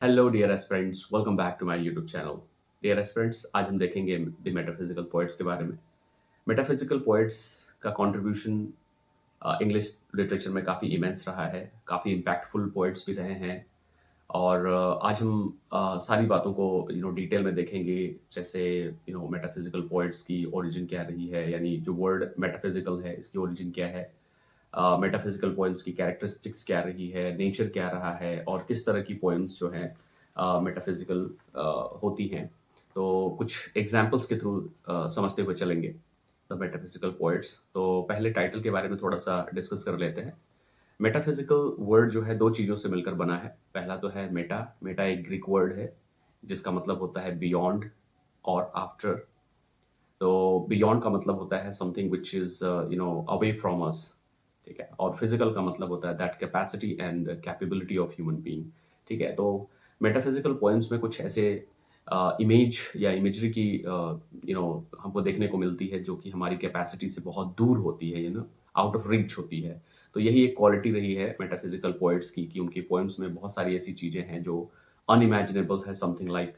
Hello dear aspirants, welcome back to my YouTube channel. Dear aspirants, आज हम देखेंगे the metaphysical poets के बारे में। मेटाफिजिकल पोएट्स का कंट्रीब्यूशन इंग्लिश लिटरेचर में काफ़ी इमेंस रहा है, काफ़ी इम्पैक्टफुल पोएट्स भी रहे हैं। और आज हम सारी बातों को डिटेल में देखेंगे। जैसे मेटाफिजिकल पोएट्स की ओरिजिन क्या रही है, यानी जो वर्ड मेटाफिजिकल है इसकी ओरिजिन क्या है, मेटाफिजिकल पोएम्स की कैरेक्टरिस्टिक्स क्या रही है, नेचर क्या रहा है, और किस तरह की पोएम्स जो हैं मेटाफिजिकल होती हैं। तो कुछ एग्जाम्पल्स के थ्रू समझते हुए चलेंगे द मेटाफिजिकल पोएट्स। तो पहले टाइटल के बारे में थोड़ा सा डिस्कस कर लेते हैं। मेटाफिजिकल वर्ड जो है दो चीज़ों से मिलकर बना है। पहला तो है मेटा। मेटा एक ग्रीक वर्ड है जिसका मतलब होता है बियॉन्ड और आफ्टर। तो बियॉन्ड का मतलब होता है something which is away from us. ठीक है। और फिजिकल का मतलब होता है that capacity and capability of human being. ठीक है। तो मेटाफिजिकल पोएम्स में कुछ ऐसे इमेज या इमेजरी की हमको देखने को मिलती है जो कि हमारी कैपेसिटी से बहुत दूर होती है, आउट ऑफ रीच होती है। तो यही एक क्वालिटी रही है मेटाफिजिकल पोएट्स की कि उनकी पोएम्स में बहुत सारी ऐसी चीजें हैं जो अनइमेजिनेबल है, something like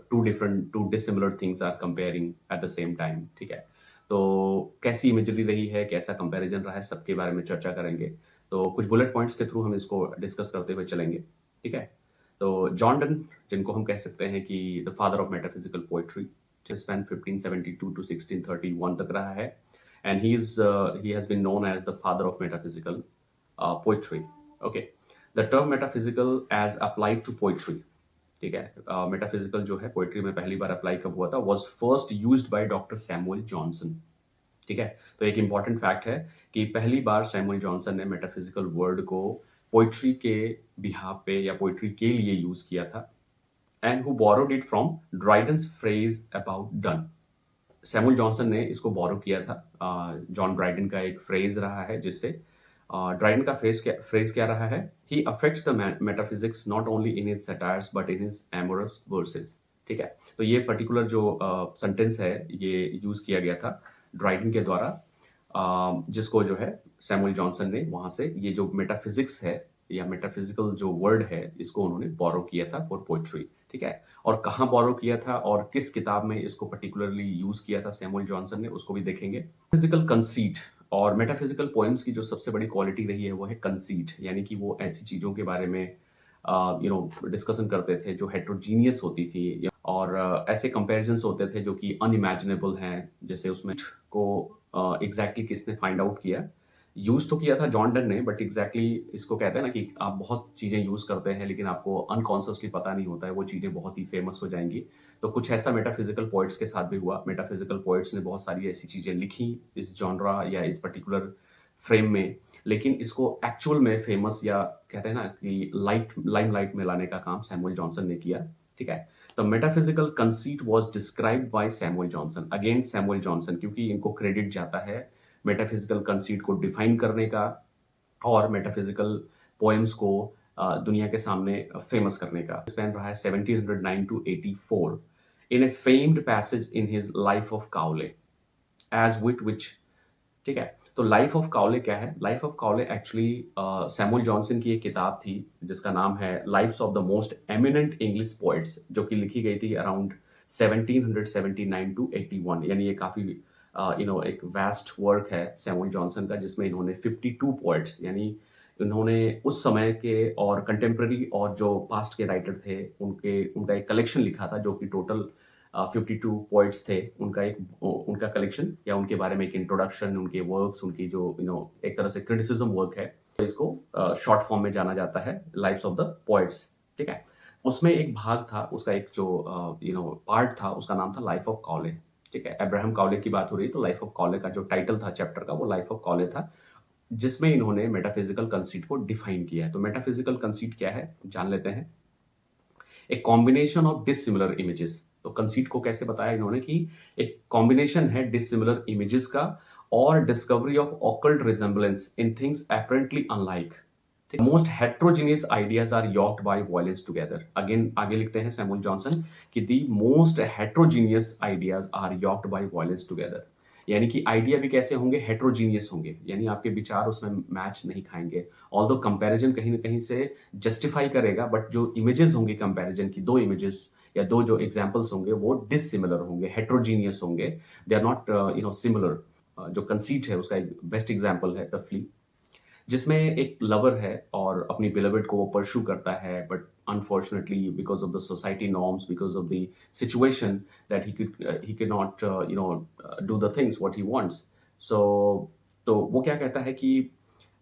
two dissimilar things are comparing at the same time। ठीक है। तो कैसी इमेजरी रही है, कैसा कंपैरिजन रहा है, सबके बारे में चर्चा करेंगे। तो कुछ बुलेट पॉइंट्स के थ्रू हम इसको डिस्कस करते हुए चलेंगे। ठीक है। तो जॉन डन, जिनको हम कह सकते हैं कि the father of metaphysical poetry, span 1572 to 1631 तक रहा है। And he has been known as the father of metaphysical poetry. Okay. The term metaphysical as applied to poetry, ठीक है, मेटाफिजिकल जो है पोएट्री में पहली बार अप्लाई कब हुआ था, was first used by doctor Samuel Johnson. ठीक है। तो एक इंपॉर्टेंट फैक्ट है कि पहली बार सैमुअल जॉनसन ने मेटाफिजिकल वर्ड को पोएट्री के बिहाफ पे या पोएट्री के लिए यूज किया था। And who borrowed it from Dryden's phrase about done. Samuel Johnson ने इसको बोरो किया था जॉन ड्राइडन का एक फ्रेज रहा है, जिससे ड्राइडन का फ्रेज क्या रहा है, he affects the metaphysics not only in his satires but in his amorous verses. ठीक है। तो ये पर्टिकुलर जो सेंटेंस है ये यूज किया गया था ड्राइडन के द्वारा, जिसको जो है सैमुअल जॉनसन ने वहां से ये जो मेटाफिजिक्स है या मेटाफिजिकल जो वर्ड है इसको उन्होंने बोरो किया था फॉर पोएट्री। ठीक है। और कहाँ बोरो किया था और किस किताब में इसको पर्टिकुलरली यूज किया था सैमुअल जॉनसन ने, उसको भी देखेंगे। फिजिकल कंसीट और मेटाफिजिकल पोएम्स की जो सबसे बड़ी क्वालिटी रही है वो है कंसीट, यानी कि वो ऐसी चीजों के बारे में डिस्कशन करते थे जो हेट्रोजीनियस होती थी, और ऐसे कंपैरिजन्स होते थे जो कि अनइमेजिनेबल हैं। जैसे उसमें को एग्जैक्टली किसने फाइंड आउट किया, यूज तो किया था जॉन डन ने, बट एग्जैक्टली इसको कहते हैं ना कि आप बहुत चीजें यूज करते हैं लेकिन आपको अनकॉन्शियसली पता नहीं होता है, वो चीजें बहुत ही फेमस हो जाएंगी। तो कुछ ऐसा मेटाफिजिकल पोएट्स के साथ भी हुआ। मेटाफिजिकल पोएट्स ने बहुत सारी ऐसी चीजें लिखी इस जॉनरा या इस पर्टिकुलर फ्रेम में, लेकिन इसको एक्चुअल में फेमस या कहते हैं ना कि लाइमलाइट में लाने का काम सैमुअल जॉनसन ने किया। ठीक है। तो metaphysical conceit was described by Samuel Johnson, again Samuel Johnson, क्योंकि इनको क्रेडिट जाता है मेटाफिजिकल कंसीट को डिफाइन करने का और मेटाफिजिकल पोएम्स को दुनिया के सामने फेमस करने का। स्पेन रहा है 1709 to 84 in a famed passage in his life of Cowley as wit which. ठीक है। तो लाइफ ऑफ काउले क्या है? Life of Cowley actually Samuel Johnson की एक किताब थी जिसका नाम है lives of the most eminent English poets, जो कि लिखी गई थी अराउंड 1779 टू 81। यानी ये काफी एक वास्ट वर्क है सैमुअल जॉनसन का, जिसमें इन्होंने 52 पोएट्स, यानी इन्होंने उस समय के और कंटेम्प्रेरी और जो पास्ट के राइटर थे उनका एक कलेक्शन लिखा था, जो कि टोटल 52 पोइट्स थे। उनका कलेक्शन या उनके बारे में एक इंट्रोडक्शन, उनके वर्क्स, उनकी जो एक तरह से क्रिटिसिज्म वर्क है, तो इसको शॉर्ट फॉर्म में जाना जाता है लाइव्स ऑफ द पोइट्स। ठीक है। उसमें एक भाग था, उसका एक जो पार्ट था, उसका नाम था लाइफ ऑफ कॉले। ठीक है। अब्राहम कॉले की बात हो रही, तो लाइफ ऑफ कॉले का जो टाइटल था चैप्टर का वो लाइफ ऑफ कॉले था, जिसमें इन्होंने मेटाफिजिकल कंसीट को डिफाइन किया है। तो मेटाफिजिकल कंसीट क्या है जान लेते हैं। एक कॉम्बिनेशन ऑफ डिसिमिलर इमेजेस। तो कंसीट को कैसे बताया इन्होंने कि एक कॉम्बिनेशन है डिसिमिलर इमेजेस का और discovery of occult resemblances in things apparently unlike. Most heterogeneous ideas are yoked by violence together. Again आगे लिखते हैं सैमुअल जॉनसन कि the most heterogeneous ideas are yoked by violence together. यानी कि idea भी कैसे होंगे, हेटेरोजीनियस होंगे, यानी आपके विचार उसमें मैच नहीं खाएँगे। ऑल्दो कंपैरिज़न कहीं न कहीं से जस्टिफ़ाई करेगा, बट जो इमेजेस होंगे कंपैरिज़न की, 2 इमेजेस या 2 जो एग्ज़ाम्पल्स होंगे वो डिसिमिलर होंगे, हेटेरोजीनियस होंगे। They are not similar. जो कंसीट है उसका एक बेस्ट एग्ज़ाम्पल है द फ्ली, जिसमें एक लवर है और अपनी बिलोवेड को वो परस्यू करता है, but unfortunately because of the society norms, because of the situation that he can not do the things what he wants. So तो वो क्या कहता है कि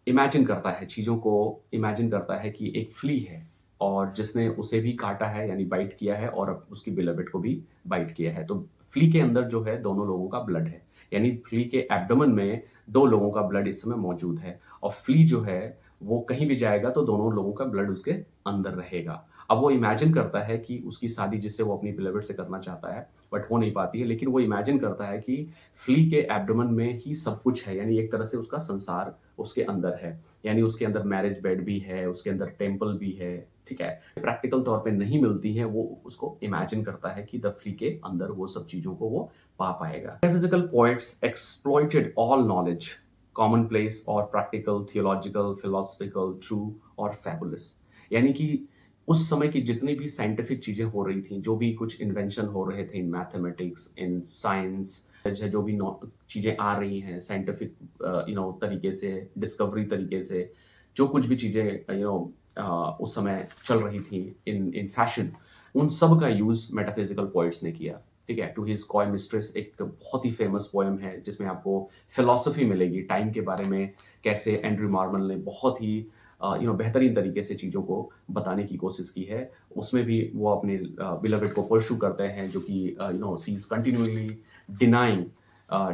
इमेजिन करता है चीज़ों को, इमेजिन करता है कि एक फ्ली है और जिसने उसे भी काटा है यानी बाइट किया है और अब उसकी बिलोवेड को भी बाइट किया है। तो फ्ली के अंदर जो है दोनों लोगों का ब्लड है। यानी फ्ली के एब्डोमेन में 2 लोगों का ब्लड इस समय मौजूद है और फ्ली जो है वो कहीं भी जाएगा तो दोनों लोगों का ब्लड उसके अंदर रहेगा। अब वो इमेजिन करता है कि उसकी शादी जिससे वो अपनी बिलोवेड से करना चाहता है, बट हो नहीं पाती है, लेकिन वो इमेजिन करता है कि फ्ली के एब्डोमेन में ही सब कुछ है, यानी एक तरह से उसका संसार उसके अंदर है। यानी उसके अंदर मैरिज बेड भी है, उसके अंदर टेम्पल भी है, ठीक है? प्रैक्टिकल तौर पे नहीं मिलती हैं, वो उसको इमेजिन करता है कि द फ्ली के अंदर वो सब चीज़ों को वो पा पाएगा। Metaphysical poets exploited all knowledge, commonplace और प्रैक्टिकल, थियोलॉजिकल, फिलॉसफिकल, ट्रू और फैबुलस। यानी कि उस समय की जितनी भी साइंटिफिक चीज़ें हो रही थीं, जो भी कुछ इन्वेंशन हो रहे थे इन मैथमेटिक्स, इन साइंस, है जो भी नौ चीज़ें आ रही हैं साइंटिफिक तरीके से, डिस्कवरी तरीके से, जो कुछ भी चीज़ें उस समय चल रही थी इन इन फैशन, उन सब का यूज़ मेटाफिज़िकल पोएट्स ने किया, ठीक है? टू हिज़ कॉय मिस्ट्रेस एक बहुत ही फ़ेमस पोएम है, जिसमें आपको फिलॉसफी मिलेगी, टाइम के बारे में कैसे एंड्रयू मार्मल ने बहुत ही बेहतरीन तरीके से चीज़ों को बताने की कोशिश की है। उसमें भी वो अपने बिलोवेड को परस्यू करते हैं, जो कि she is continually denying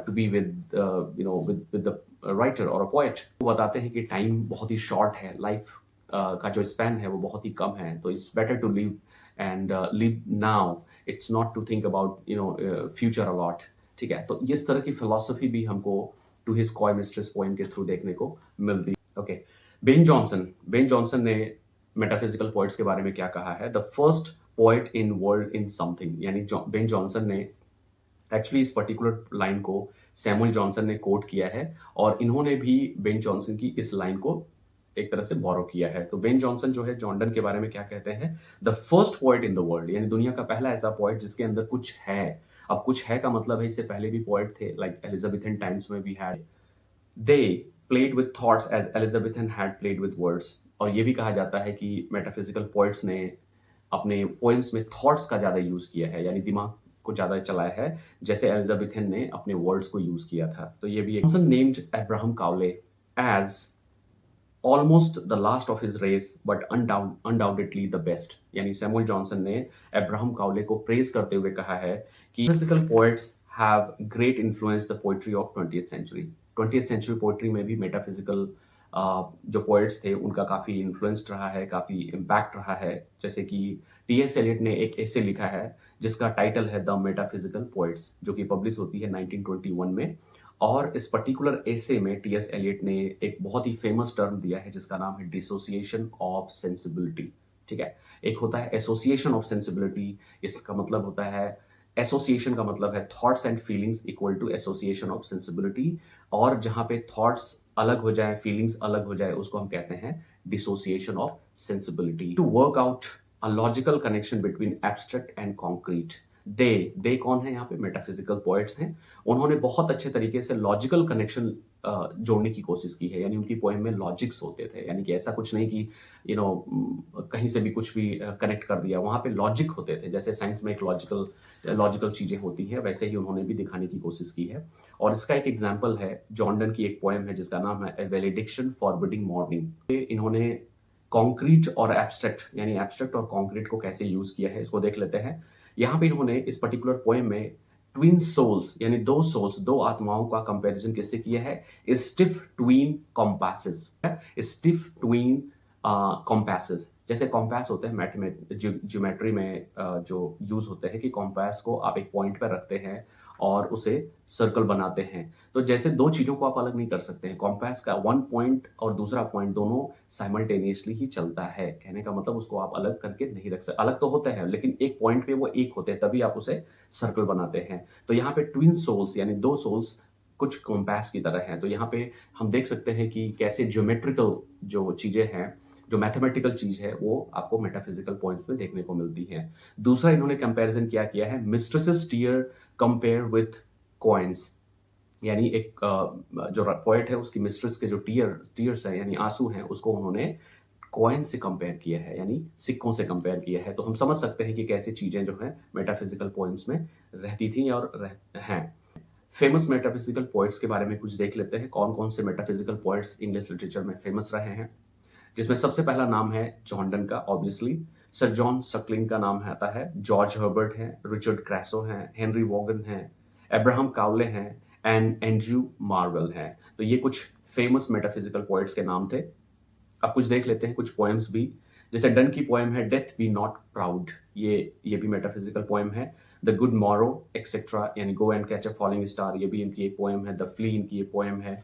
to be with the writer or a poet। वो बताते हैं कि टाइम बहुत ही शॉर्ट है, लाइफ का जो स्पैन है वो बहुत ही कम है, तो it's better to live and live now. It's not to think about future a lot, ठीक है? तो इस तरह की फिलॉसफी भी हमको to his coy mistress poem के थ्रू देखने को मिलती। ओके, बेन जॉनसन ने मेटाफिजिकल पोएट्स के बारे में क्या कहा है? The first poet in world in something, यानी बेन जॉनसन ने एक्चुअली इस पर्टिकुलर लाइन को सैमुअल जॉनसन ने कोट किया है और इन्होंने भी बेन जॉनसन की इस लाइन को एक तरह से बोरो किया है। तो बेन जॉनसन जो है जॉर्डन के बारे में क्या कहते हैं? The first poet in the world, यानी दुनिया का पहला ऐसा पोएट जिसके अंदर कुछ है। अब कुछ है का मतलब है इससे पहले भी पोएट थे, लाइक एलिजाबेथन टाइम्स में we had, they played with thoughts as Elizabethan had played with words. और ये भी कहा जाता है कि मेटाफिजिकल पोएट्स ने अपने पोएम्स में थॉट्स का ज़्यादा यूज़ किया है, यानी दिमाग को ज़्यादा चलाया है, जैसे एलिजाबेथन ने अपने वर्ड्स को यूज़ किया था। तो ये भी एक Johnson named Abraham Cowley as almost the last of his race but undoubtedly the best, यानी सैमुअल जॉनसन ने अब्राहम काउले को प्रेज करते हुए कहा है कि physical poets have great influence the poetry of 20th century. 20th century poetry में भी मेटाफिजिकल जो पोएट्स थे उनका काफ़ी इन्फ्लुएंस्ड रहा है, काफ़ी इम्पैक्ट रहा है। जैसे कि टी.एस. एलियट ने एक एसे लिखा है जिसका टाइटल है द मेटाफिजिकल पोएट्स, जो कि पब्लिश होती है 1921 में। और इस पर्टिकुलर एसे में टी.एस. एलियट ने एक बहुत ही फेमस टर्म दिया है जिसका नाम है डिसोसिएशन ऑफ सेंसिबिलिटी, ठीक है? एक होता है एसोसिएशन ऑफ सेंसिबिलिटी, इसका मतलब होता है, एसोसिएशन का मतलब है thoughts and feelings equal to association of sensibility, और जहाँ पे थॉट्स अलग हो जाए, फीलिंग्स अलग हो जाए, उसको हम कहते हैं dissociation of sensibility. To work out a logical connection between abstract and concrete, दे कौन है यहाँ पे? मेटाफिजिकल पोएट्स हैं। उन्होंने बहुत अच्छे तरीके से लॉजिकल कनेक्शन जोड़ने की कोशिश की है, यानी उनकी पोएम में लॉजिक्स होते थे, यानी कि ऐसा कुछ नहीं कि कहीं से भी कुछ भी कनेक्ट कर दिया, वहाँ पे लॉजिक होते थे। जैसे साइंस में एक लॉजिकल लॉजिकल चीज़ें होती हैं, वैसे ही उन्होंने भी दिखाने की कोशिश की है। और इसका एक एग्जाम्पल है, जॉर्डन की एक पोएम है जिसका नाम है ए वैलिडिक्शन फॉरबिडिंग मॉर्निंग। इन्होंने कॉन्क्रीट और एब्स्ट्रैक्ट, यानी एब्स्ट्रैक्ट और कॉन्क्रीट को कैसे यूज़ किया है, इसको देख लेते हैं। यहाँ पे इन्होंने इस पर्टिकुलर पोएम में ट्विन सोल्स, यानी 2 सोल्स, 2 आत्माओं का कंपैरिजन किससे किया है? Stiff twin compasses, stiff twin compasses. जैसे कॉम्पास होते हैं ज्योमेट्री में जो यूज़ होते हैं कि कॉम्पास को आप एक पॉइंट पर रखते हैं और उसे सर्कल बनाते हैं। तो जैसे 2 चीज़ों को आप अलग नहीं कर सकते हैं। कॉम्पास का 1 पॉइंट और दूसरा पॉइंट दोनों साइमल्टेनियसली ही चलता है। कहने का मतलब उसको आप अलग करके नहीं रख सकते। अलग तो होते हैं, लेकिन एक पॉइंट पे वो एक होते हैं, तभी आप उसे सर्कल बनाते हैं। तो यहाँ पे ट्विन सोल्स, यानी 2 सोल्स कुछ कॉम्पास की तरह हैं। तो यहाँ पे हम देख सकते हैं कि कैसे ज्योमेट्रिकल जो चीज़ें हैं, जो मैथमेटिकल चीज़ है, वो आपको मेटाफिज़िकल पॉइंट्स में देखने को मिलती है। दूसरा इन्होंने कंपैरिज़न क्या किया है, मिस्ट्रेसेस टीयर कंपेयर विथ कॉइन्स। यानी एक जो पोएट है उसकी मिस्ट्रेस के जो टीयर्स हैं यानी आंसू हैं, उसको उन्होंने कॉइन से कंपेयर किया है, यानी सिक्कों से कंपेयर किया है। तो हम समझ सकते हैं कि कैसी चीज़ें जो हैं मेटाफिज़िकल पॉइंट्स में रहती थी और हैं। फेमस मेटाफिज़िकल पोएट्स के बारे में कुछ देख लेते हैं, कौन-कौन से मेटाफिज़िकल पोएट्स इंग्लिश लिटरेचर में फेमस रहे हैं। जिसमें सबसे पहला नाम है जॉन डन का ऑब्वियसली, सर जॉन सक्लिंग का नाम आता है, जॉर्ज हर्बर्ट है, रिचर्ड क्रैसो हैं, हेनरी वॉगन हैं, अब्राहम काउले हैं एंड एंड्रयू मार्वेल हैं। तो ये कुछ फेमस मेटाफिज़िकल पोएट्स के नाम थे। अब कुछ देख लेते हैं कुछ पोएम्स भी, जैसे डन की पोएम है डेथ बी नॉट प्राउड, ये भी मेटाफिज़िकल पोएम है। द गुड मॉरो एक्सेट्रा यानी गो and catch a falling star, ये भी इनकी एक पोएम है। द फ्ली इनकी ये पोएम है।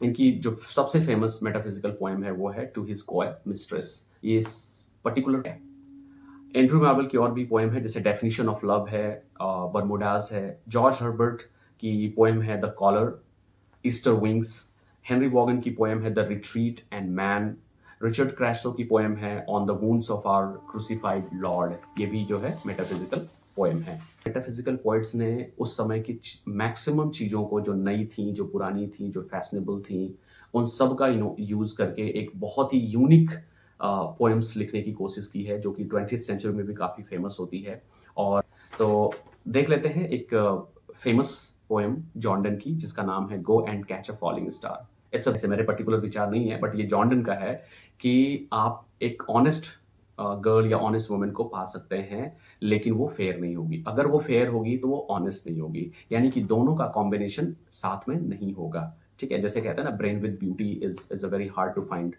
इनकी जो सबसे फेमस मेटाफिज़िकल पोएम है वो है टू हिज कॉय मिस्ट्रेस। ये पर्टिकुलर है। एंड्रयू मार्वेल की और भी पोएम है, जैसे डेफिनिशन ऑफ लव है, बरमुडाज है। जॉर्ज हर्बर्ट की पोएम है the collar, Easter wings. Henry Vaughan की पोएम है the retreat and man. Richard Crashaw की पोएम है on the wounds of our crucified lord. ये भी जो है मेटाफिज़िकल पोएम है। मेटाफिज़िकल पोएट्स ने उस समय की मैक्सिमम चीज़ों को, जो नई थी, जो पुरानी थी, जो फैशनेबल थी, उन सब का यूज़ करके एक बहुत ही यूनिक पोएम्स लिखने की कोशिश की है, जो कि 20th सेंचुरी में भी काफ़ी फेमस होती है। और तो देख लेते हैं एक फेमस पोएम जॉन डन की, जिसका नाम है गो and catch a falling star. It's मेरे पर्टिकुलर विचार नहीं है, बट ये जॉन डन का है कि आप एक ऑनेस्ट गर्ल या ऑनेस्ट वुमन को पा सकते हैं, लेकिन वो फेयर नहीं होगी। अगर वो फेयर होगी तो वो ऑनेस्ट नहीं होगी, यानी कि दोनों का कॉम्बिनेशन साथ में नहीं होगा। ठीक है, जैसे कहते हैं ना, brain with beauty is a very hard to find.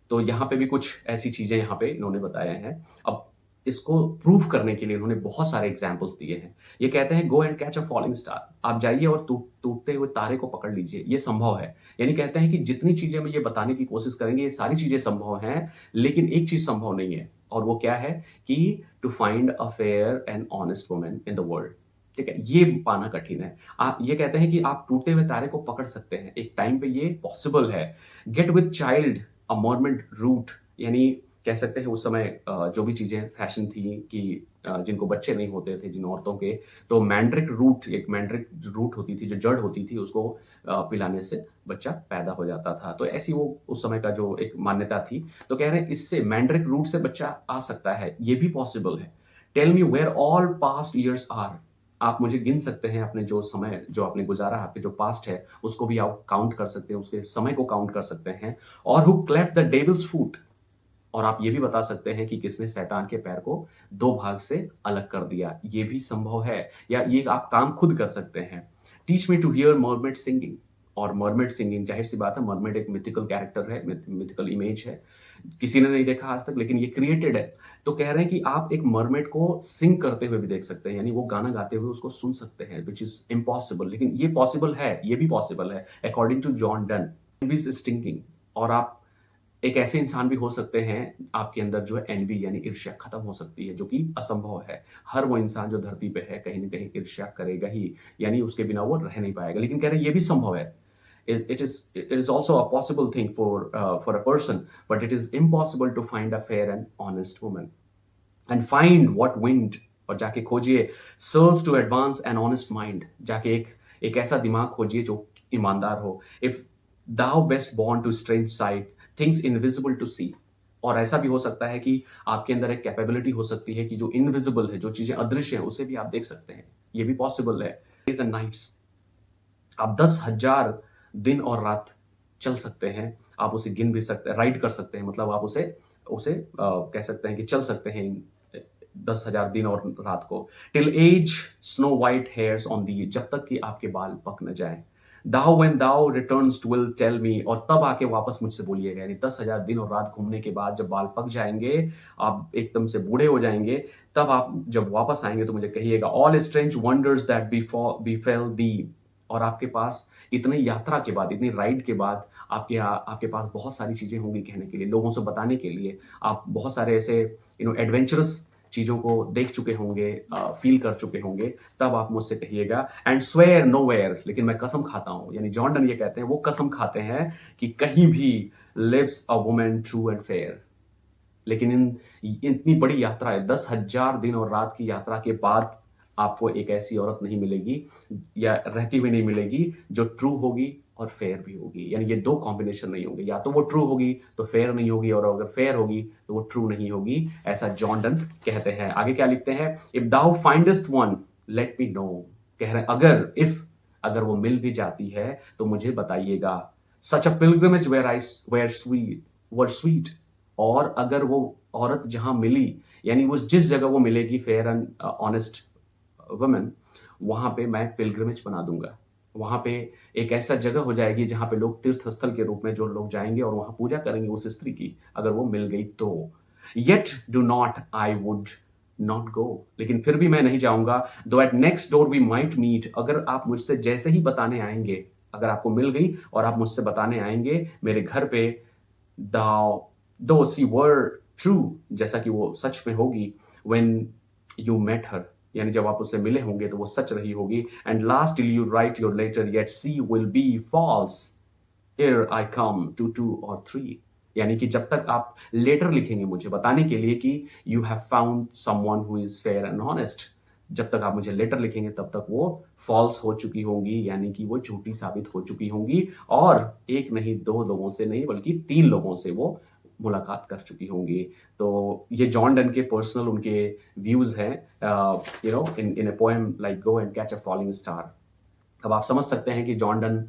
तो यहाँ पे भी कुछ ऐसी चीजें यहाँ पे इन्होंने बताया है। अब इसको प्रूव करने के लिए इन्होंने बहुत सारे एग्जाम्पल्स दिए हैं। ये कहते हैं गो and catch a falling star, आप जाइए और टूटते हुए तारे को पकड़ लीजिए, ये संभव है। यानी कहते हैं कि जितनी चीजें हम ये बताने की कोशिश करेंगे, ये सारी चीजें संभव हैं, लेकिन एक चीज संभव नहीं है, और वो क्या है कि to find a fair and honest woman in the world. ठीक है, ये पाना कठिन है। आप ये कहते हैं कि आप टूटते हुए तारे को पकड़ सकते हैं, एक टाइम पे ये पॉसिबल है। गेट विद चाइल्ड अ मॉर्मेंट रूट, यानी कह सकते हैं उस समय जो भी चीज़ें फैशन थी कि जिनको बच्चे नहीं होते थे जिन औरतों के, तो मैंड्रिक रूट, एक मैंड्रिक रूट होती थी, जो जड़ होती थी, उसको पिलाने से बच्चा पैदा हो जाता था। तो ऐसी वो उस समय का जो एक मान्यता थी। तो कह रहे हैं इससे मैंड्रिक रूट से बच्चा आ सकता है, ये भी पॉसिबल है। Tell me where all past years are, आप मुझे गिन सकते हैं अपने जो समय जो आपने गुजारा, आपके जो पास्ट है उसको भी आप काउंट कर सकते हैं, उसके समय को काउंट कर सकते हैं। और हु क्लेफ्ट द डेविल्स फूट, और आप ये भी बता सकते हैं कि किसने शैतान के पैर को दो भाग से अलग कर दिया, ये भी संभव है, या ये आप काम खुद कर सकते हैं। Teach me to hear mermaid singing, और मरमेड सिंगिंग, जाहिर सी बात है, मरमेड एक मिथिकल कैरेक्टर है, मिथिकल इमेज है, किसी ने नहीं देखा आज तक, लेकिन ये क्रिएटेड है। तो कह रहे हैं कि आप एक मरमेड को सिंग करते हुए भी देख सकते हैं, यानी वो गाना गाते हुए उसको सुन सकते हैं, विच इज इम्पॉसिबल, लेकिन ये पॉसिबल है, ये भी पॉसिबल है according to John Donne. Stinking, और आप एक ऐसे इंसान भी हो सकते हैं, आपके अंदर जो है एनवी यानी ईर्ष्या खत्म हो सकती है, जो कि असंभव है। हर वो इंसान जो धरती पे है कहीं न कहीं ईर्ष्या करेगा ही, यानी उसके बिना वो रह नहीं पाएगा। लेकिन कह रहे हैं ये भी संभव है। It is also a possible thing for a person, but it is impossible to find a fair and honest woman. And find what wind, और जाके खोजिए, serves to advance an honest mind, जाके एक ऐसा दिमाग खोजिए जो ईमानदार हो। If thou best born to strange sight, things invisible to see, और ऐसा भी हो सकता है कि आपके अंदर एक कैपेबिलिटी हो सकती है कि जो इनविजिबल है, जो चीजें अदृश्य हैं, उसे भी आप देख सकते हैं, ये भी पॉसिबल है। Days and nights, आप 10,000 दिन और रात चल सकते हैं, आप उसे गिन भी सकते हैं, राइड कर सकते हैं, मतलब आप उसे उसे कह सकते हैं कि चल सकते हैं 10,000 दिन और रात को। Till age snow white hairs on thee, जब तक कि आपके बाल पक न जाए। Thou when thou returns will tell me, और तब आके वापस मुझसे बोलिएगा, यानी 10,000 दिन और रात घूमने के बाद जब बाल पक जाएंगे, आप एकदम से बूढ़े हो जाएंगे, तब आप जब वापस आएंगे तो मुझे कहिएगा, ऑल स्ट्रेंज वंडर्स दैट बिफेल दी, और आपके पास इतनी यात्रा के बाद, इतनी राइड के बाद, आपके पास बहुत सारी चीजें होंगी कहने के लिए, लोगों से बताने के लिए। आप बहुत सारे ऐसे एडवेंचरस चीज़ों को देख चुके होंगे, फ़ील कर चुके होंगे, तब आप मुझसे कहिएगा। एंड स्वेयर नोवेयर, लेकिन मैं कसम खाता हूँ, यानी जॉन डन ये कहते हैं, वो कसम खाते हैं कि कहीं भी lives a woman true and fair. लेकिन इतनी बड़ी यात्रा है, 10,000 दिन और रात की यात्रा के बाद आपको एक ऐसी औरत नहीं मिलेगी या रहती हुई नहीं मिलेगी जो ट्रू होगी और फेयर भी होगी। यानी ये 2 कॉम्बिनेशन नहीं होंगे, या तो वो ट्रू होगी तो फेयर नहीं होगी, और अगर फेयर होगी तो वो ट्रू नहीं होगी, ऐसा जॉन डन कहते हैं। आगे क्या लिखते हैं? If thou findest one let me know. कह रहे हैं अगर वो मिल भी जाती है तो मुझे बताइएगा। सच अ पिलग्रिमेज वेयर स्वीट। और अगर वो औरत जहां मिली, यानी वो जिस जगह वो मिलेगी, फेयर एंड ऑनेस्ट वुमेन, वहां पे मैं पिलग्रिमेज बना दूंगा। वहां पे एक ऐसा जगह हो जाएगी जहां पे लोग तीर्थ स्थल के रूप में जो लोग जाएंगे और वहां पूजा करेंगे उस स्त्री की, अगर वो मिल गई तो। Yet do not I would not go, लेकिन फिर भी मैं नहीं जाऊंगा। Though at next door we might meet, अगर आप मुझसे जैसे ही बताने आएंगे, अगर आपको मिल गई और आप मुझसे बताने आएंगे मेरे घर पे, दो सी वर ट्रू, जैसा कि वो सच में होगी, when you met her, यानी जब आप उससे मिले होंगे तो वो सच रही होगी। And last till you write your letter yet she will be false, here I come to two or three. यानी कि जब तक आप लेटर लिखेंगे मुझे बताने के लिए कि you have found someone who is fair and honest, जब तक आप मुझे लेटर लिखेंगे तब तक वो फॉल्स हो चुकी होंगी, यानी कि वो झूठी साबित हो चुकी होंगी, और एक नहीं, 2 लोगों से नहीं, बल्कि 3 लोगों से वो मुलाकात कर चुकी होंगी। तो ये जॉन डन के पर्सनल उनके व्यूज हैं, in in a poem like go and catch a falling star. अब आप समझ सकते हैं कि जॉन डन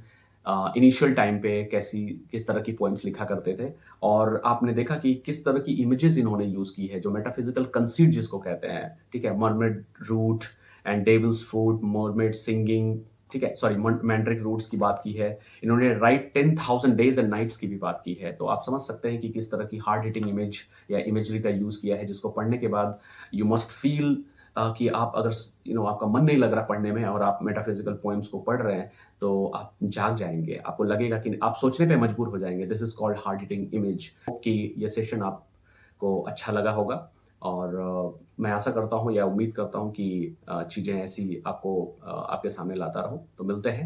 इनिशियल टाइम पे किस तरह की पोएम्स लिखा करते थे, और आपने देखा कि किस तरह की इमेजेस इन्होंने यूज की है, जो मेटाफिजिकल कंसीट जिसको कहते हैं, ठीक है, mermaid root and devil's food, mermaid singing, ठीक है, सॉरी, मैंड्रिक रूट्स की बात की है इन्होंने, राइट 10,000 डेज एंड नाइट्स की भी बात की है। तो आप समझ सकते हैं कि किस तरह की हार्ड हिटिंग इमेज या इमेजरी का यूज किया है, जिसको पढ़ने के बाद यू मस्ट फील कि आप अगर आपका मन नहीं लग रहा पढ़ने में और आप मेटाफिजिकल पोएम्स को पढ़ रहे हैं, तो आप जाग जाएंगे, आपको लगेगा कि आप सोचने पे मजबूर हो जाएंगे। This is called hard hitting image. कि ये सेशन आपको अच्छा लगा होगा, और मैं आशा करता हूँ या उम्मीद करता हूँ कि चीज़ें ऐसी आपको आपके सामने लाता रहूँ। तो मिलते हैं।